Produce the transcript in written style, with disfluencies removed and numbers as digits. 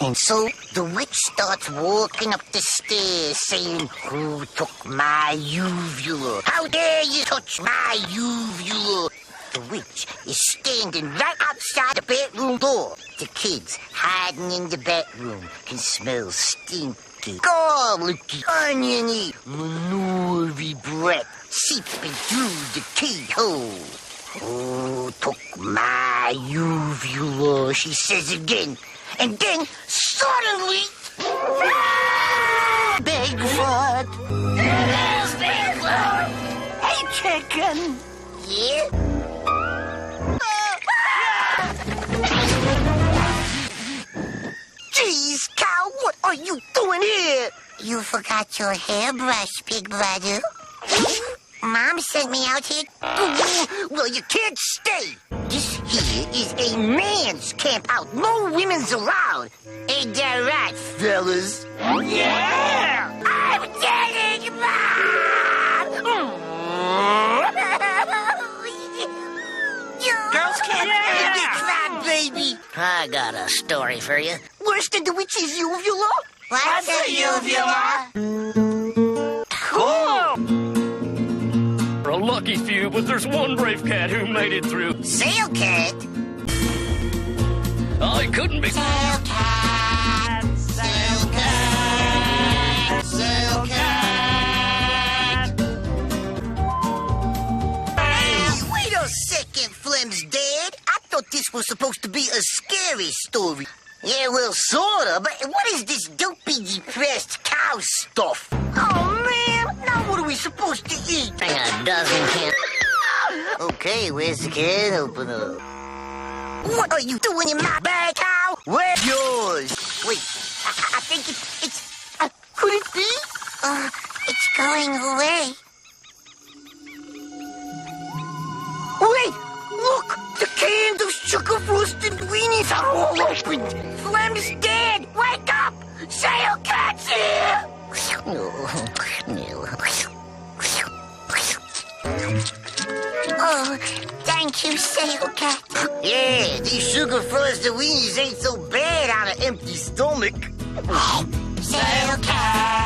And so the witch starts walking up the stairs saying, "Who took my uvula? How dare you touch my uvula?" The witch is standing right outside the bedroom door. The kids hiding in the bedroom can smell stinky, garlicky, oniony, manure-y breath seeping through the keyhole. "Who took my uvula?" she says again. And then, suddenly... Bigfoot! There's Bigfoot! Hey, chicken! Yeah? Jeez, cow, what are you doing here? You forgot your hairbrush, Big Brother. Mom sent me out here. Well, you can't stay. This here is a man's camp out. No women's allowed. Ain't that right, fellas? Yeah! I'm telling Mom! Girls can't cry, baby. I got a story for you. Worse than the witch's uvula? What's a uvula? Cool! A lucky few, but there's one brave cat who made it through. Sail cat? I couldn't be. Sail cat, sail cat, sail cat. Hey, wait a second, Flem's dad. I thought this was supposed to be a scary story. Yeah, well, sorta, but what is this dopey, depressed cow stuff? Oh, man, now what are we supposed to eat? A dozen can. Okay, where's the can opener? What are you doing in my bag, cow? Where's yours? Wait, I think it's could it be? It's going away. Wait, look, the cans of sugar frosted weenies are all opened. Flem's dead. Wake up! Sail cat's here! Oh, thank you, Sail Cat. Yeah, these sugar frosted weenies ain't so bad on an empty stomach. Sail Cat!